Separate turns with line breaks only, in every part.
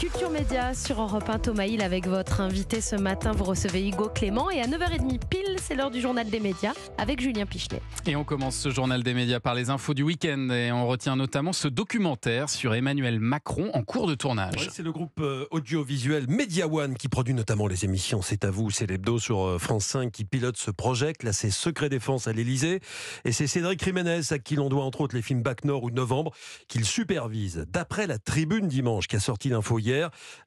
Culture Média sur Europe 1, Thomas Hill avec votre invité ce matin. Vous recevez Hugo Clément et à 9h30 pile, c'est l'heure du journal des médias avec Julien Pichelet.
Et on commence ce journal des médias par les infos du week-end et on retient notamment ce documentaire sur Emmanuel Macron en cours de tournage.
Oui, c'est le groupe audiovisuel Media One qui produit notamment les émissions C'est à vous, c'est l'hebdo sur France 5 qui pilote ce projet classé secret défense à l'Elysée. Et c'est Cédric Jiménez à qui l'on doit entre autres les films Bac Nord ou Novembre qu'il supervise. D'après la Tribune dimanche qui a sorti l'info hier,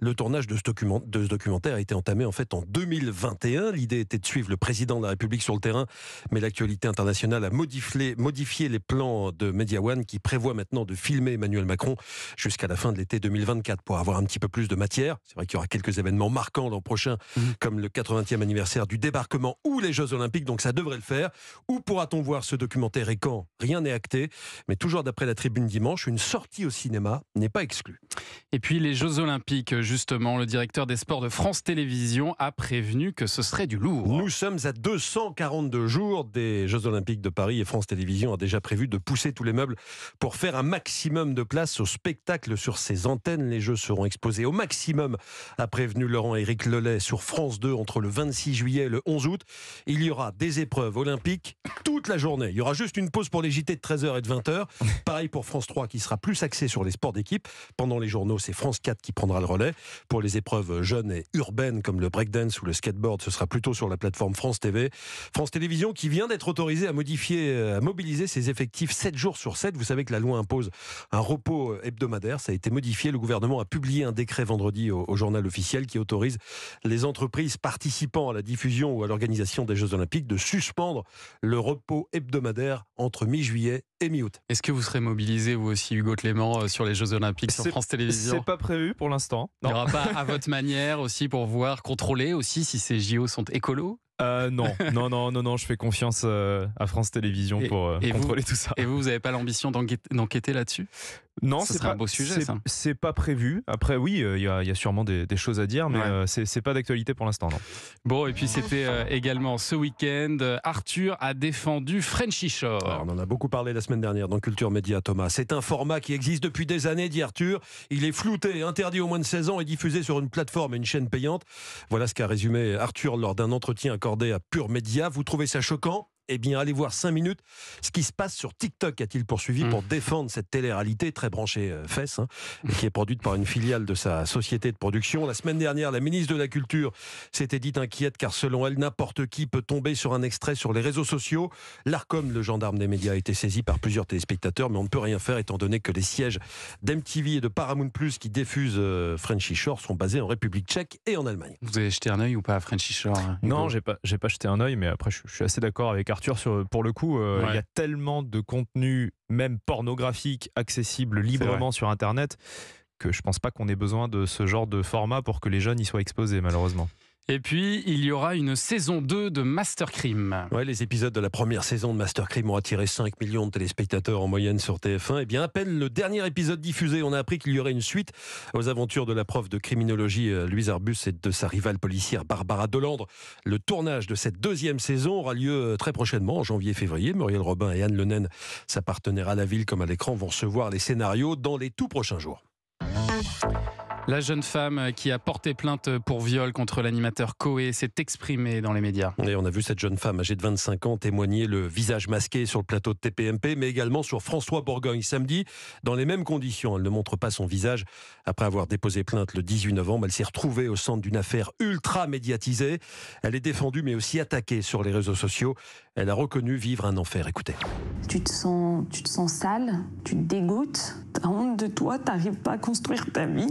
le tournage de ce documentaire a été entamé en fait en 2021. L'idée était de suivre le président de la République sur le terrain, mais l'actualité internationale a modifié les plans de Media One qui prévoit maintenant de filmer Emmanuel Macron jusqu'à la fin de l'été 2024 pour avoir un petit peu plus de matière. C'est vrai qu'il y aura quelques événements marquants l'an prochain, comme le 80e anniversaire du débarquement ou les Jeux Olympiques, donc ça devrait le faire. Où pourra-t-on voir ce documentaire et quand ? Rien n'est acté, mais toujours d'après la Tribune dimanche, une sortie au cinéma n'est pas exclue.
Et puis les Jeux Olympiques, justement, le directeur des sports de France Télévisions a prévenu que ce serait du lourd.
Nous sommes à 242 jours des Jeux Olympiques de Paris et France Télévisions a déjà prévu de pousser tous les meubles pour faire un maximum de place au spectacle sur ses antennes. Les Jeux seront exposés au maximum, a prévenu Laurent-Éric Lelay sur France 2 entre le 26 juillet et le 11 août. Il y aura des épreuves olympiques toute la journée. Il y aura juste une pause pour les JT de 13h et de 20h. Pareil pour France 3 qui sera plus axé sur les sports d'équipe. Pendant les journaux, c'est France 4 qui prendra le relais. Pour les épreuves jeunes et urbaines comme le breakdance ou le skateboard, ce sera plutôt sur la plateforme France TV. France Télévisions qui vient d'être autorisée à mobiliser ses effectifs 7 jours sur 7. Vous savez que la loi impose un repos hebdomadaire. Ça a été modifié. Le gouvernement a publié un décret vendredi au journal officiel qui autorise les entreprises participant à la diffusion ou à l'organisation des Jeux Olympiques de suspendre le repos hebdomadaire entre mi-juillet et mi-août.
Est-ce que vous serez mobilisé, vous aussi, Hugo Clément, sur les Jeux Olympiques sur France Télévisions ?
C'est pas prévu pour l'instant.
Il n'y aura pas à votre manière aussi pour voir, contrôler aussi si ces JO sont écolos ?
Non, je fais confiance à France Télévisions pour contrôler tout ça.
Et vous n'avez pas l'ambition d'enquêter là-dessus ?
Non,
c'est un beau sujet, ça.
C'est pas prévu. Après, oui, il y a sûrement des choses à dire, mais c'est pas d'actualité pour l'instant, non.
Bon, et puis c'était également ce week-end, Arthur a défendu Frenchy Shore.
Alors, on en a beaucoup parlé la semaine dernière dans Culture Média, Thomas. C'est un format qui existe depuis des années, dit Arthur. Il est flouté, interdit aux moins de 16 ans et diffusé sur une plateforme et une chaîne payante. Voilà ce qu'a résumé Arthur lors d'un entretien accordé à Pure Média. Vous trouvez ça choquant ? Eh bien, allez voir 5 minutes ce qui se passe sur TikTok, a-t-il poursuivi pour défendre cette télé-réalité très branchée fesses, et qui est produite par une filiale de sa société de production. La semaine dernière, la ministre de la Culture s'était dite inquiète car selon elle, n'importe qui peut tomber sur un extrait sur les réseaux sociaux. L'Arcom, le gendarme des médias, a été saisi par plusieurs téléspectateurs, mais on ne peut rien faire étant donné que les sièges d'MTV et de Paramount Plus qui diffusent Frenchy Shore sont basés en République tchèque et en Allemagne.
Vous avez jeté un œil ou pas à Frenchy Shore,
Non, j'ai pas jeté un œil, mais après je suis assez d'accord avec Arthur pour le coup, il y a tellement de contenu, même pornographique, accessible librement sur Internet, que je pense pas qu'on ait besoin de ce genre de format pour que les jeunes y soient exposés, malheureusement.
Et puis, il y aura une saison 2 de Master Crime.
Ouais, les épisodes de la première saison de Master Crime ont attiré 5 millions de téléspectateurs en moyenne sur TF1. Et bien, à peine le dernier épisode diffusé, on a appris qu'il y aurait une suite aux aventures de la prof de criminologie Louise Arbus et de sa rivale policière Barbara Delandre. Le tournage de cette deuxième saison aura lieu très prochainement, en janvier-février. Muriel Robin et Anne Lenaine, sa partenaire à la ville comme à l'écran, vont recevoir les scénarios dans les tout prochains jours.
La jeune femme qui a porté plainte pour viol contre l'animateur Coé s'est exprimée dans les médias.
Et on a vu cette jeune femme âgée de 25 ans témoigner le visage masqué sur le plateau de TPMP, mais également sur François Bourgogne samedi, dans les mêmes conditions. Elle ne montre pas son visage. Après avoir déposé plainte le 18 novembre, elle s'est retrouvée au centre d'une affaire ultra médiatisée. Elle est défendue mais aussi attaquée sur les réseaux sociaux. Elle a reconnu vivre un enfer. Écoutez.
Tu te sens sale, tu te dégoûtes, t'as honte de toi, t'arrives pas à construire ta vie.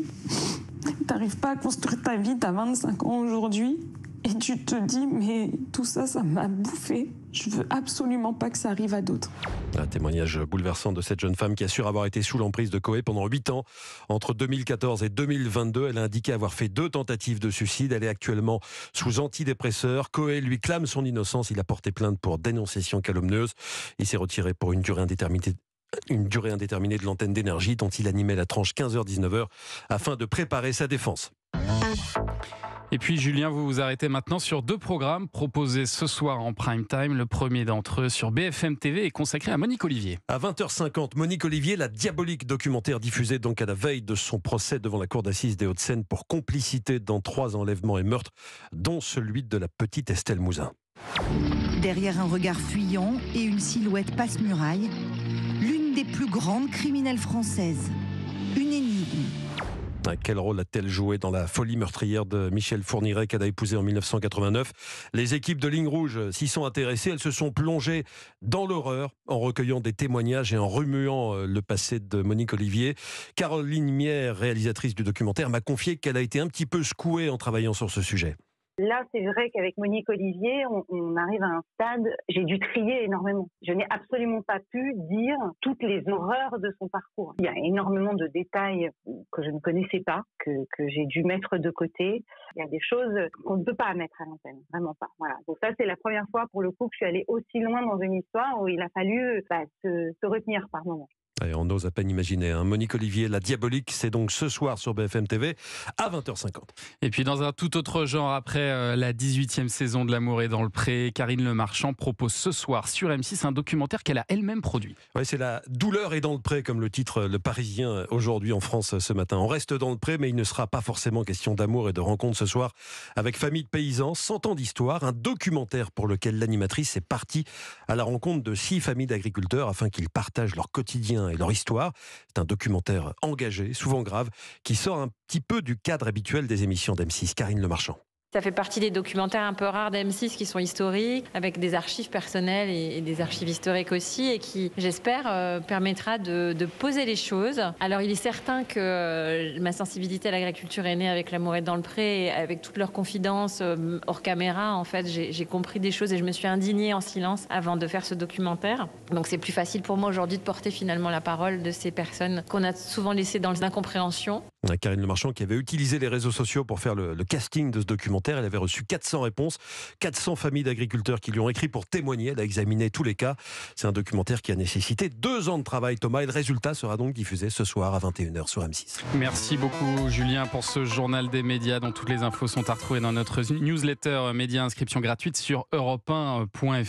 T'arrives pas à construire ta vie, t'as 25 ans aujourd'hui. Et tu te dis, mais tout ça, ça m'a bouffé. Je veux absolument pas que ça arrive à d'autres.
Un témoignage bouleversant de cette jeune femme qui assure avoir été sous l'emprise de Coé pendant 8 ans. Entre 2014 et 2022, elle a indiqué avoir fait 2 tentatives de suicide. Elle est actuellement sous antidépresseurs. Coé lui clame son innocence. Il a porté plainte pour dénonciation calomnieuse. Il s'est retiré pour une durée indéterminée de l'antenne d'énergie dont il animait la tranche 15h-19h afin de préparer sa défense.
Et puis Julien, vous vous arrêtez maintenant sur 2 programmes proposés ce soir en prime time. Le premier d'entre eux sur BFM TV est consacré à Monique Olivier.
À 20h50, Monique Olivier, la diabolique documentaire diffusé donc à la veille de son procès devant la cour d'assises des Hauts-de-Seine pour complicité dans 3 enlèvements et meurtres, dont celui de la petite Estelle Mouzin.
Derrière un regard fuyant et une silhouette passe-muraille, l'une des plus grandes criminelles françaises. Une énigme.
Quel rôle a-t-elle joué dans la folie meurtrière de Michel Fourniret qu'elle a épousé en 1989 ? Les équipes de Ligne Rouge s'y sont intéressées. Elles se sont plongées dans l'horreur en recueillant des témoignages et en remuant le passé de Monique Olivier. Caroline Mier, réalisatrice du documentaire, m'a confié qu'elle a été un petit peu secouée en travaillant sur ce sujet.
Là, c'est vrai qu'avec Monique Olivier, on arrive à un stade, j'ai dû trier énormément. Je n'ai absolument pas pu dire toutes les horreurs de son parcours. Il y a énormément de détails que je ne connaissais pas, que j'ai dû mettre de côté. Il y a des choses qu'on ne peut pas mettre à l'antenne, vraiment pas. Voilà. Donc ça, c'est la première fois pour le coup que je suis allée aussi loin dans une histoire où il a fallu se retenir par moments.
Et on n'ose à peine imaginer. Hein. Monique Olivier, la diabolique, c'est donc ce soir sur BFM TV à 20h50.
Et puis dans un tout autre genre, après la 18e saison de L'amour est dans le pré, Karine Le Marchand propose ce soir sur M6 un documentaire qu'elle a elle-même produit.
Ouais, c'est La douleur est dans le pré, comme le titre Le Parisien aujourd'hui en France ce matin. On reste dans le pré, mais il ne sera pas forcément question d'amour et de rencontre ce soir avec Famille de paysans, 100 ans d'histoire, un documentaire pour lequel l'animatrice est partie à la rencontre de 6 familles d'agriculteurs afin qu'ils partagent leur quotidien et leur histoire. C'est un documentaire engagé, souvent grave, qui sort un petit peu du cadre habituel des émissions d'M6. Karine Le Marchand.
Ça fait partie des documentaires un peu rares d'M6 qui sont historiques, avec des archives personnelles et des archives historiques aussi, et qui, j'espère, permettra de poser les choses. Alors, il est certain que ma sensibilité à l'agriculture est née avec L'amour est dans le pré, et avec toutes leurs confidences hors caméra. En fait, j'ai compris des choses et je me suis indignée en silence avant de faire ce documentaire. Donc, c'est plus facile pour moi aujourd'hui de porter finalement la parole de ces personnes qu'on a souvent laissées dans l'incompréhension.
Karine Le Marchand qui avait utilisé les réseaux sociaux pour faire le casting de ce documentaire. Elle avait reçu 400 réponses, 400 familles d'agriculteurs qui lui ont écrit pour témoigner. Elle a examiné tous les cas. C'est un documentaire qui a nécessité 2 ans de travail, Thomas, et le résultat sera donc diffusé ce soir à 21h sur M6.
Merci beaucoup Julien pour ce journal des médias dont toutes les infos sont à retrouver dans notre newsletter média, inscription gratuite sur europe1.fr.